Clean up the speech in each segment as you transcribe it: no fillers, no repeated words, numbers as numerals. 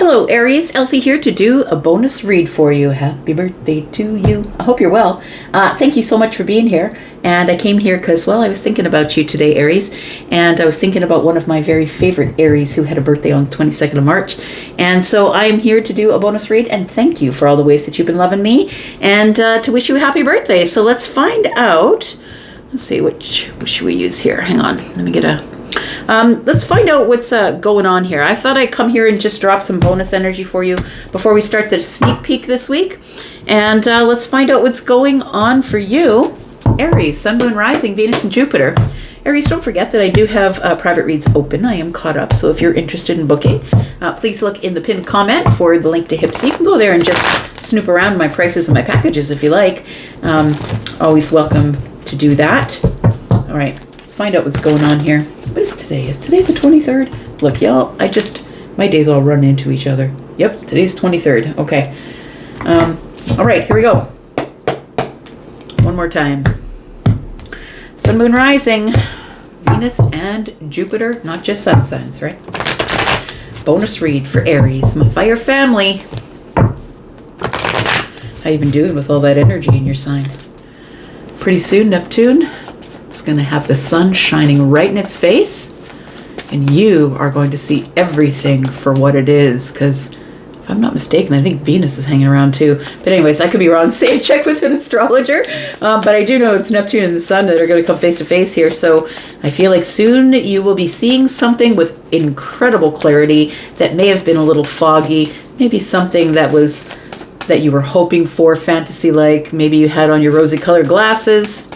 Hello, Aries. Elsie here to do a bonus read for you. Happy birthday to you. I hope you're well. Thank you so much for being here. And I came here because, well, I was thinking about you today, Aries. And I was thinking about one of my very favorite Aries who had a birthday on the 22nd of March. And so I'm here to do a bonus read and thank you for all the ways that you've been loving me and to wish you a happy birthday. So let's find out. Let's see, which should we use here? Hang on. Let me get a... let's find out what's going on here. I thought I'd come here and just drop some bonus energy for you before we start the sneak peek this week. And let's find out what's going on for you. Aries, Sun, Moon, Rising, Venus, and Jupiter. Aries, don't forget that I do have private reads open. I am caught up. So if you're interested in booking, please look in the pinned comment for the link to Hypsee. You can go there and just snoop around my prices and my packages if you like. Always welcome to do that. All right. Let's find out what's going on here. What is today? Is today the 23rd? Look, y'all, my days all run into each other. Yep, today's 23rd. Okay. All right, here we go. One more time. Sun, Moon, Rising, Venus, and Jupiter. Not just sun signs, right? Bonus read for Aries, my fire family. How you been doing with all that energy in your sign? Pretty soon, Neptune is going to have the sun shining right in its face, and you are going to see everything for what it is, because if I'm not mistaken, I think Venus is hanging around too. But anyways, I could be wrong. Say check with an astrologer, but I do know it's Neptune and the sun that are going to come face to face here, so I feel like soon you will be seeing something with incredible clarity that may have been a little foggy, maybe something that you were hoping for, fantasy-like, maybe you had on your rosy colored glasses.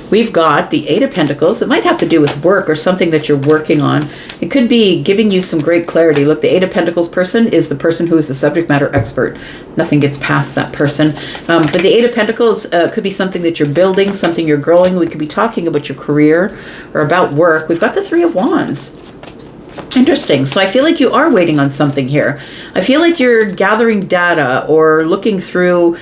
We've got the Eight of Pentacles. It might have to do with work or something that you're working on. It could be giving you some great clarity. Look, the Eight of Pentacles person is the person who is the subject matter expert. Nothing gets past that person. But the Eight of Pentacles could be something that you're building, something you're growing. We could be talking about your career or about work. We've got the Three of Wands. Interesting. So I feel like you are waiting on something here. I feel like you're gathering data or looking through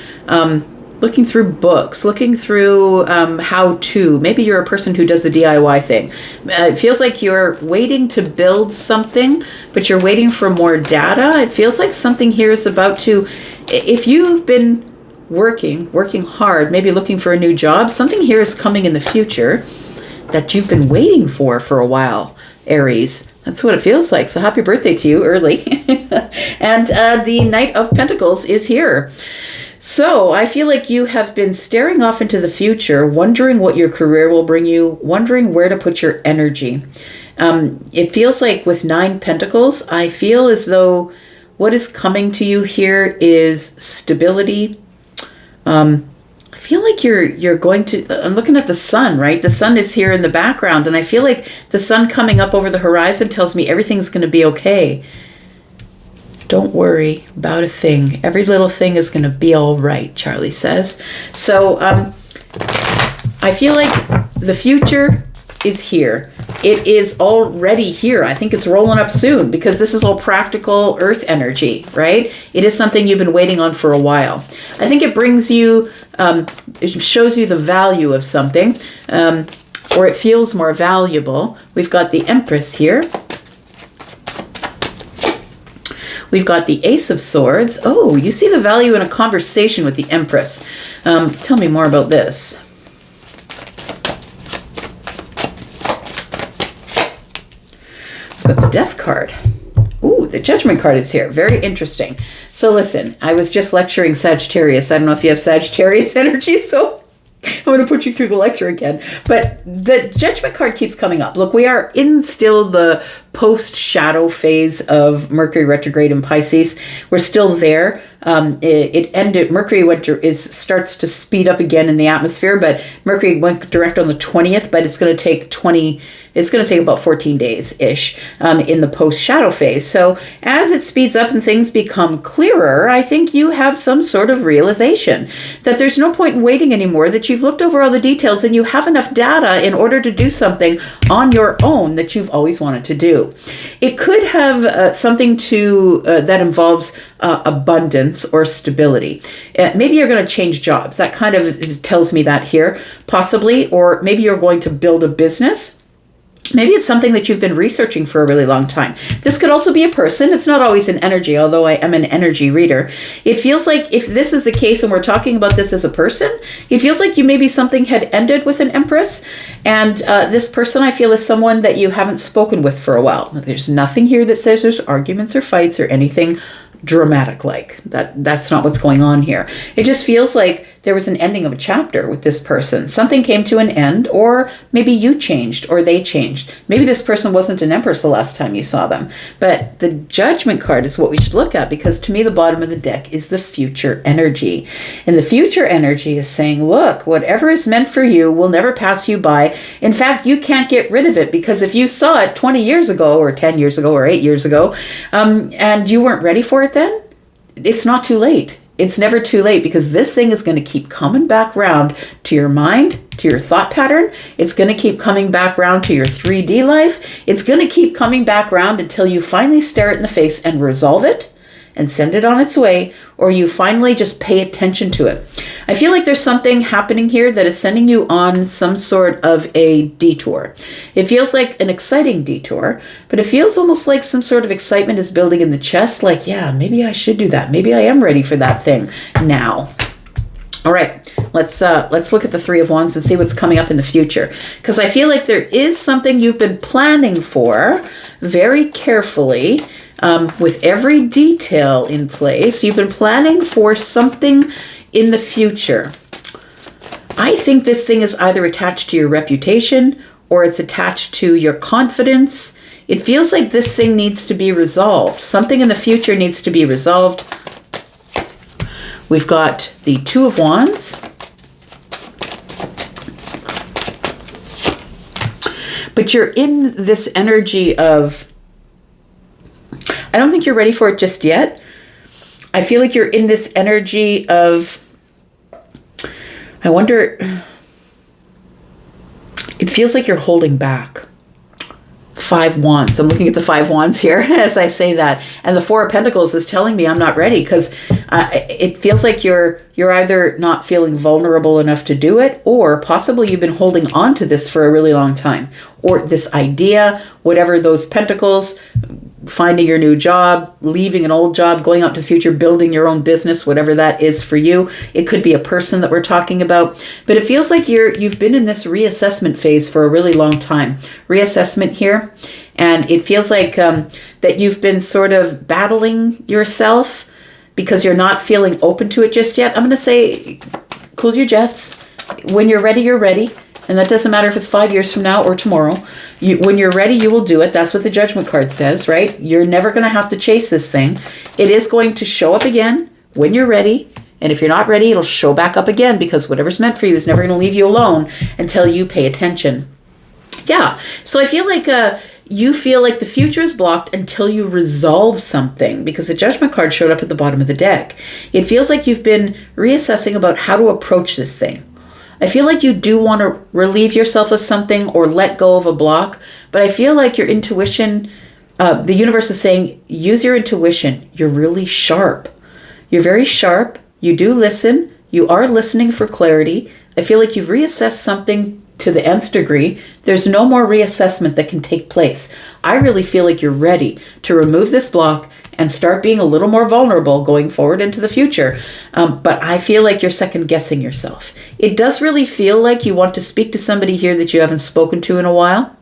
books, looking through how-to. Maybe you're a person who does the DIY thing. It feels like you're waiting to build something, but you're waiting for more data. It feels like something here is about to, if you've been working hard, maybe looking for a new job, something here is coming in the future that you've been waiting for a while, Aries. That's what it feels like. So happy birthday to you early. And the Knight of Pentacles is here. So I feel like you have been staring off into the future, wondering what your career will bring you, wondering where to put your energy. It feels like with Nine Pentacles, I feel as though what is coming to you here is stability. I feel like you're going to, I'm looking at the sun, right? The sun is here in the background, and I feel like the sun coming up over the horizon tells me everything's going to be okay. Don't worry about a thing. Every little thing is going to be all right, Charlie says. So I feel like the future is here. It is already here. I think it's rolling up soon because this is all practical earth energy, right? It is something you've been waiting on for a while. I think it brings you, it shows you the value of something, or it feels more valuable. We've got the Empress here. We've got the Ace of Swords. Oh, you see the value in a conversation with the Empress. Tell me more about this. We've got the Death card. Ooh, the Judgment card is here. Very interesting. So listen, I was just lecturing Sagittarius. I don't know if you have Sagittarius energy, so I'm going to put you through the lecture again. But the Judgment card keeps coming up. Look, we are in still the post-shadow phase of Mercury retrograde in Pisces. We're still there. It ended, Mercury starts to speed up again in the atmosphere, but Mercury went direct on the 20th, but it's going to take about 14 days-ish in the post-shadow phase. So as it speeds up and things become clearer, I think you have some sort of realization that there's no point in waiting anymore, that you've looked over all the details and you have enough data in order to do something on your own that you've always wanted to do. It could have something that involves abundance or stability. Maybe you're going to change jobs. That kind of tells me that here, possibly. Or maybe you're going to build a business. Maybe it's something that you've been researching for a really long time. This could also be a person. It's not always an energy, although I am an energy reader. It feels like if this is the case and we're talking about this as a person, it feels like maybe something had ended with an Empress. And this person, I feel, is someone that you haven't spoken with for a while. There's nothing here that says there's arguments or fights or anything dramatic like that's not what's going on here. It just feels like there was an ending of a chapter with this person. Something came to an end, or maybe you changed or they changed. Maybe this person wasn't an Empress the last time you saw them. But the Judgment card is what we should look at, because to me the bottom of the deck is the future energy. And the future energy is saying, look, whatever is meant for you will never pass you by. In fact, you can't get rid of it, because if you saw it 20 years ago or 10 years ago or 8 years ago, and you weren't ready for it then, it's not too late. It's never too late, because this thing is going to keep coming back round to your mind, to your thought pattern. It's going to keep coming back round to your 3D life. It's going to keep coming back round until you finally stare it in the face and resolve it and send it on its way, or you finally just pay attention to it. I feel like there's something happening here that is sending you on some sort of a detour. It feels like an exciting detour, but it feels almost like some sort of excitement is building in the chest, like, yeah, maybe I should do that. Maybe I am ready for that thing now. All right, let's look at the Three of Wands and see what's coming up in the future, because I feel like there is something you've been planning for very carefully, with every detail in place. You've been planning for something in the future. I think this thing is either attached to your reputation or it's attached to your confidence. It feels like this thing needs to be resolved. Something in the future needs to be resolved. We've got the Two of Wands. But you're in this energy of, I don't think you're ready for it just yet. I feel like you're in this energy of, I wonder, it feels like you're holding back. Five Wands. I'm looking at the Five Wands here as I say that. And the Four of Pentacles is telling me I'm not ready, because it feels like you're either not feeling vulnerable enough to do it, or possibly you've been holding on to this for a really long time. Or this idea, whatever those pentacles, finding your new job, leaving an old job, going out to the future, building your own business, whatever that is for you. It could be a person that we're talking about. But it feels like you've been in this reassessment phase for a really long time. Reassessment here. And it feels like that you've been sort of battling yourself because you're not feeling open to it just yet. I'm going to say, cool your jets. When you're ready, you're ready. And that doesn't matter if it's 5 years from now or tomorrow. When you're ready, you will do it. That's what the Judgment card says, right? You're never going to have to chase this thing. It is going to show up again when you're ready. And if you're not ready, it'll show back up again, because whatever's meant for you is never going to leave you alone until you pay attention. Yeah. So I feel like you feel like the future is blocked until you resolve something, because the Judgment card showed up at the bottom of the deck. It feels like you've been reassessing about how to approach this thing. I feel like you do want to relieve yourself of something or let go of a block, but I feel like your intuition, the universe is saying, use your intuition. You're really sharp. You're very sharp. You do listen. You are listening for clarity. I feel like you've reassessed something to the nth degree. There's no more reassessment that can take place. I really feel like you're ready to remove this block and start being a little more vulnerable going forward into the future. But I feel like you're second guessing yourself. It does really feel like you want to speak to somebody here that you haven't spoken to in a while.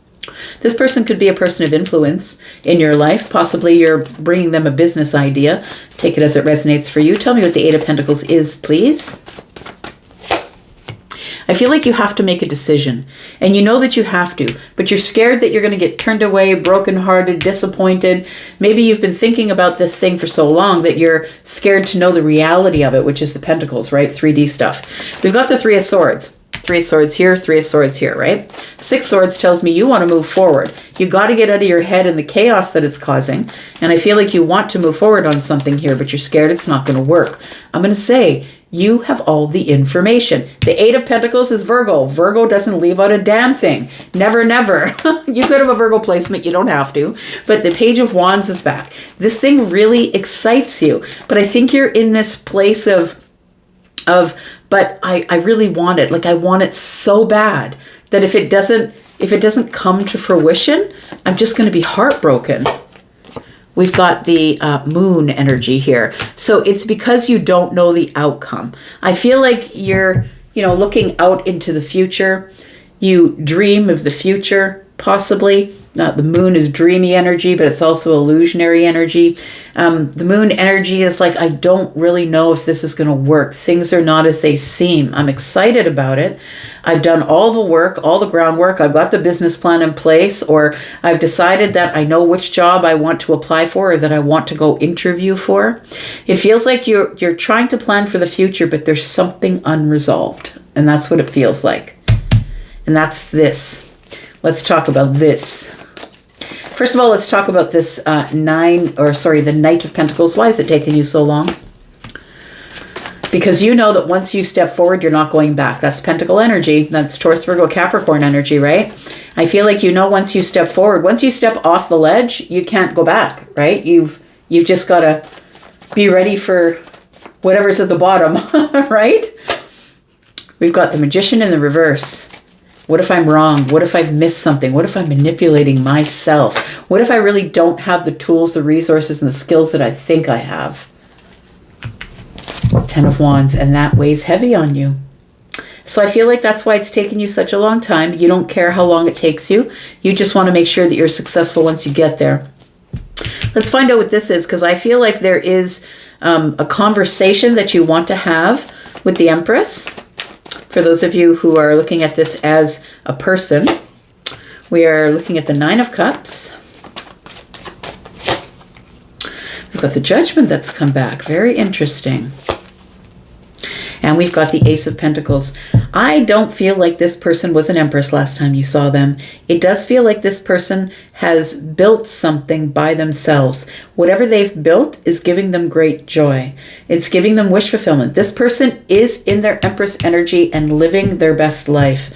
This person could be a person of influence in your life. Possibly you're bringing them a business idea. Take it as it resonates for you. Tell me what the Eight of Pentacles is, please. I feel like you have to make a decision, and you know that you have to, but you're scared that you're going to get turned away, brokenhearted, disappointed. Maybe you've been thinking about this thing for so long that you're scared to know the reality of it, which is the Pentacles, right? 3D stuff. We've got the Three of Swords. Three of Swords here, Three of Swords here, right? Six Swords tells me you want to move forward. You got to get out of your head and the chaos that it's causing. And I feel like you want to move forward on something here, but you're scared it's not going to work. I'm going to say, you have all the information. The Eight of Pentacles is Virgo. Virgo doesn't leave out a damn thing. Never, never. You could have a Virgo placement. You don't have to. But the Page of Wands is back. This thing really excites you. But I think you're in this place of but I really want it. Like, I want it so bad that if it if it doesn't come to fruition, I'm just going to be heartbroken. We've got the moon energy here. So it's because you don't know the outcome. I feel like you're, looking out into the future. You dream of the future, possibly. The moon is dreamy energy, but it's also illusionary energy. The moon energy is like, I don't really know if this is going to work. Things are not as they seem. I'm excited about it. I've done all the work, all the groundwork. I've got the business plan in place, or I've decided that I know which job I want to apply for or that I want to go interview for. It feels like you're trying to plan for the future, but there's something unresolved. And that's what it feels like. And that's this. Let's talk about this. First of all, let's talk about this the Knight of Pentacles. Why is it taking you so long? Because you know that once you step forward, you're not going back. That's Pentacle energy. That's Taurus, Virgo, Capricorn energy, right? I feel like once you step forward, once you step off the ledge, you can't go back, right? You've just got to be ready for whatever's at the bottom, right? We've got the Magician in the reverse. What if I'm wrong? What if I've missed something? What if I'm manipulating myself? What if I really don't have the tools, the resources, and the skills that I think I have? 10 of Wands, and that weighs heavy on you. So I feel like that's why it's taken you such a long time. You don't care how long it takes you. You just want to make sure that you're successful once you get there. Let's find out what this is, because I feel like there is a conversation that you want to have with the Empress. For those of you who are looking at this as a person, we are looking at the Nine of Cups. We've got the Judgment that's come back. Very interesting. And we've got the Ace of Pentacles. I don't feel like this person was an Empress last time you saw them. It does feel like this person has built something by themselves. Whatever they've built is giving them great joy. It's giving them wish fulfillment. This person is in their Empress energy and living their best life.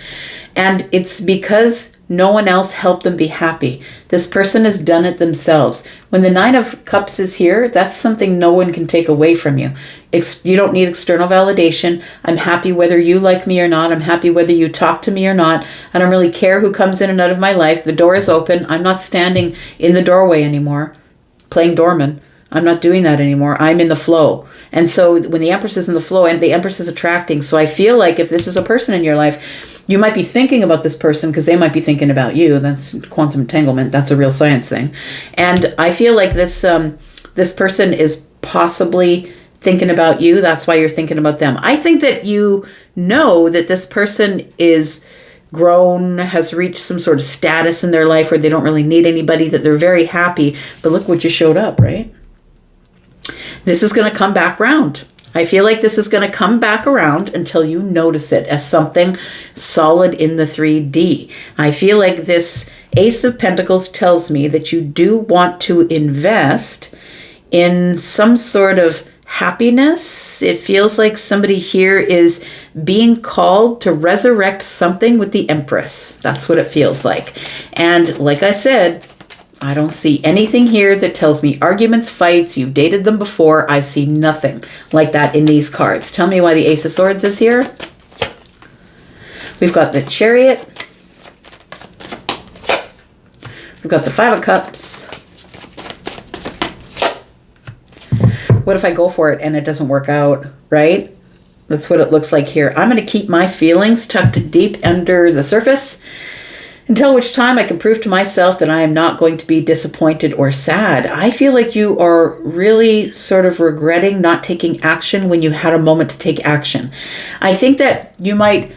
And it's because no one else helped them be happy. This person has done it themselves. When the Nine of Cups is here, that's something no one can take away from you. You don't need external validation. I'm happy whether you like me or not. I'm happy whether you talk to me or not. I don't really care who comes in and out of my life. The door is open. I'm not standing in the doorway anymore, playing doorman. I'm not doing that anymore. I'm in the flow. And so when the Empress is in the flow, and the Empress is attracting. So I feel like if this is a person in your life, you might be thinking about this person because they might be thinking about you. That's quantum entanglement. That's a real science thing. And I feel like this person is possibly thinking about you. That's why you're thinking about them. I think that you know that this person is grown, has reached some sort of status in their life where they don't really need anybody, that they're very happy. But look what just showed up, right? This is going to come back around. I feel like this is going to come back around until you notice it as something solid in the 3D. I feel like this Ace of Pentacles tells me that you do want to invest in some sort of happiness. It feels like somebody here is being called to resurrect something with the Empress. That's what it feels like. And like I said, I don't see anything here that tells me arguments, fights, you've dated them before. I see nothing like that in these cards. Tell me why the Ace of Swords is here. We've got the Chariot. We've got the Five of Cups. What if I go for it and it doesn't work out, right? That's what it looks like here. I'm going to keep my feelings tucked deep under the surface until which time I can prove to myself that I am not going to be disappointed or sad. I feel like you are really sort of regretting not taking action when you had a moment to take action. I think that you might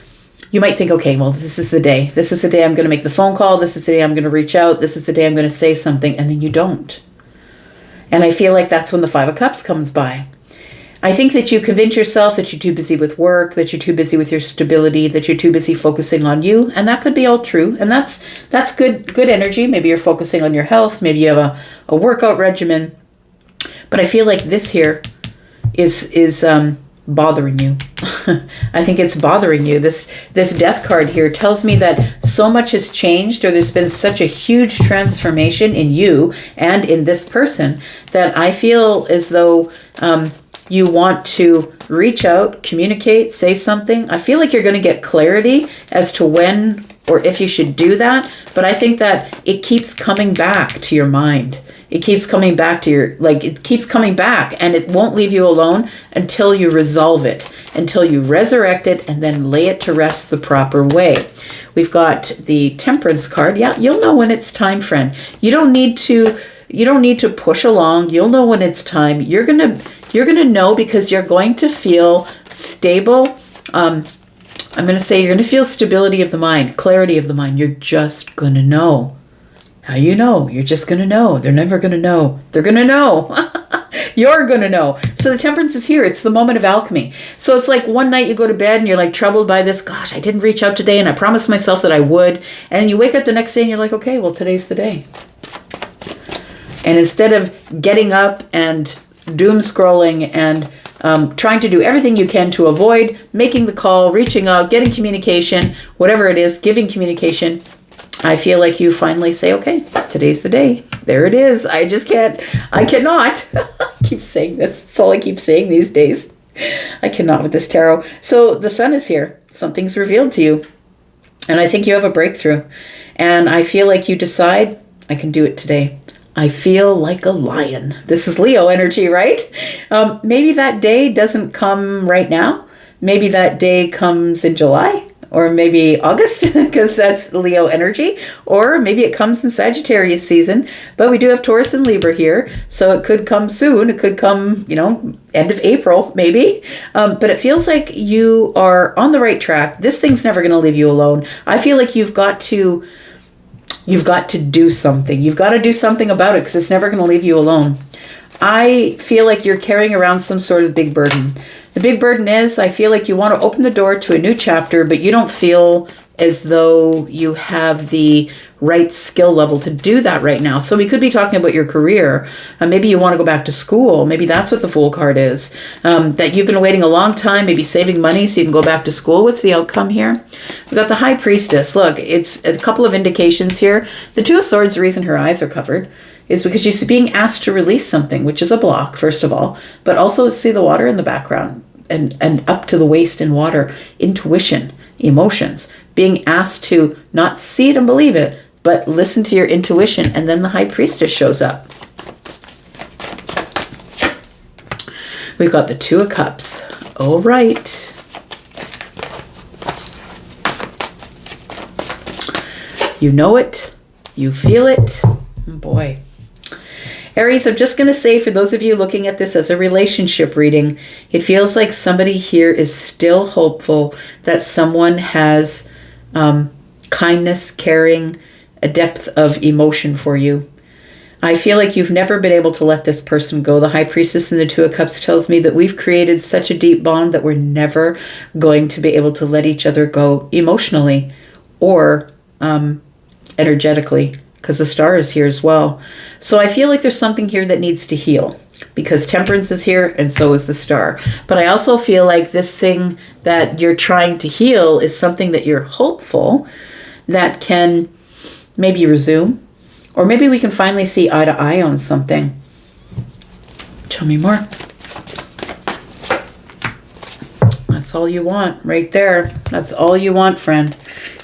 think, okay, well, this is the day. This is the day I'm going to make the phone call. This is the day I'm going to reach out. This is the day I'm going to say something. And then you don't. And I feel like that's when the Five of Cups comes by. I think that you convince yourself that you're too busy with work, that you're too busy with your stability, that you're too busy focusing on you. And that could be all true. And that's good energy. Maybe you're focusing on your health. Maybe you have a workout regimen. But I feel like this here is bothering you. I think it's bothering you. This Death card here tells me that so much has changed, or there's been such a huge transformation in you and in this person that I feel as though you want to reach out, communicate, say something. I feel like you're going to get clarity as to when or if you should do that. But I think that it keeps coming back to your mind. It keeps coming back to it keeps coming back, and it won't leave you alone until you resolve it, until you resurrect it and then lay it to rest the proper way. We've got the Temperance card. Yeah, you'll know when it's time, friend. You don't need to push along. You'll know when it's time. You're going to know, because you're going to feel stable. I'm going to say you're going to feel stability of the mind, clarity of the mind. You're just going to know. How you know? You're just going to know. They're never going to know. They're going to know. You're going to know. So the Temperance is here. It's the moment of alchemy. So it's like one night you go to bed and you're like troubled by this. Gosh, I didn't reach out today and I promised myself that I would. And then you wake up the next day and you're like, okay, well, today's the day. And instead of getting up and doom scrolling and trying to do everything you can to avoid making the call, reaching out, getting communication, whatever it is, giving communication, I feel like you finally say, okay, today's the day. There it is. I cannot. I keep saying this. That's all I keep saying these days. I cannot with this tarot. So the Sun is here. Something's revealed to you. And I think you have a breakthrough. And I feel like you decide, I can do it today. I feel like a lion. This is Leo energy, right? Maybe that day doesn't come right now. Maybe that day comes in July. Or maybe August, because that's Leo energy. Or maybe it comes in Sagittarius season. But we do have Taurus and Libra here. So it could come soon. It could come, end of April, maybe. But it feels like you are on the right track. This thing's never going to leave you alone. I feel like you've got to do something. You've got to do something about it, because it's never going to leave you alone. I feel like you're carrying around some sort of big burden. The big burden is, I feel like you want to open the door to a new chapter, but you don't feel as though you have the right skill level to do that right now. So we could be talking about your career. Maybe you want to go back to school. Maybe that's what the Fool card is. That you've been waiting a long time, maybe saving money so you can go back to school. What's the outcome here? We've got the High Priestess. Look, it's a couple of indications here. The Two of Swords, the reason her eyes are covered is because she's being asked to release something, which is a block, first of all, but also see the water in the background and up to the waist in water. Intuition, emotions, being asked to not see it and believe it, but listen to your intuition. And then the High Priestess shows up. We've got the Two of Cups. All right. You know it. You feel it. Boy. Aries, I'm just going to say, for those of you looking at this as a relationship reading, it feels like somebody here is still hopeful that someone has kindness, caring, a depth of emotion for you. I feel like you've never been able to let this person go. The High Priestess and the Two of Cups tells me that we've created such a deep bond that we're never going to be able to let each other go emotionally or energetically, because the Star is here as well. So I feel like there's something here that needs to heal, because Temperance is here and so is the Star. But I also feel like this thing that you're trying to heal is something that you're hopeful that can maybe resume, or maybe we can finally see eye to eye on something. Tell me more. That's all you want right there. That's all you want, friend.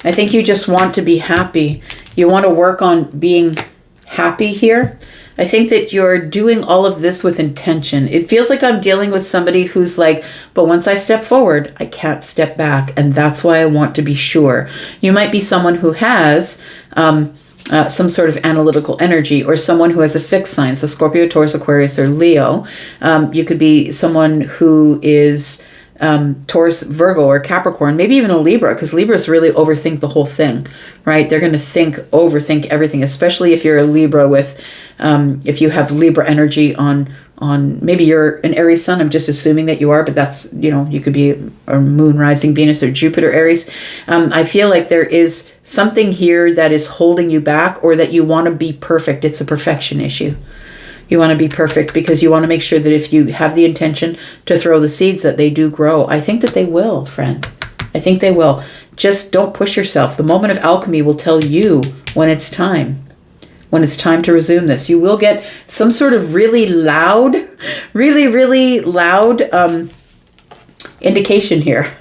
I think you just want to be happy. You want to work on being happy here. I think that you're doing all of this with intention. It feels like I'm dealing with somebody who's like, but once I step forward, I can't step back. And that's why I want to be sure. You might be someone who has some sort of analytical energy, or someone who has a fixed sign. So Scorpio, Taurus, Aquarius, or Leo. You could be someone who is Taurus, Virgo, or Capricorn, maybe even a Libra, because Libras really overthink the whole thing, right? They're going to overthink everything, especially if you're a Libra with, if you have Libra energy on, maybe you're an Aries sun. I'm just assuming that you are, but that's, you could be a moon, rising Venus, or Jupiter Aries. I feel like there is something here that is holding you back, or that you want to be perfect. It's a perfection issue. You want to be perfect because you want to make sure that if you have the intention to throw the seeds, that they do grow. I think that they will, friend. I think they will. Just don't push yourself. The moment of alchemy will tell you when it's time. When it's time to resume this. You will get some sort of really loud, really, really loud indication here.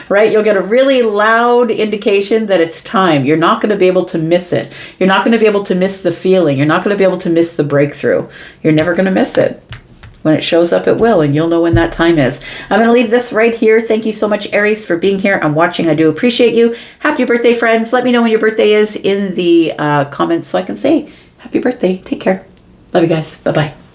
Right? You'll get a really loud indication that it's time. You're not going to be able to miss it. You're not going to be able to miss the feeling. You're not going to be able to miss the breakthrough. You're never going to miss it. When it shows up, it will, and you'll know when that time is. I'm going to leave this right here. Thank you so much, Aries, for being here and watching. I do appreciate you. Happy birthday, friends. Let me know when your birthday is in the comments so I can say happy birthday. Take care. Love you guys. Bye-bye.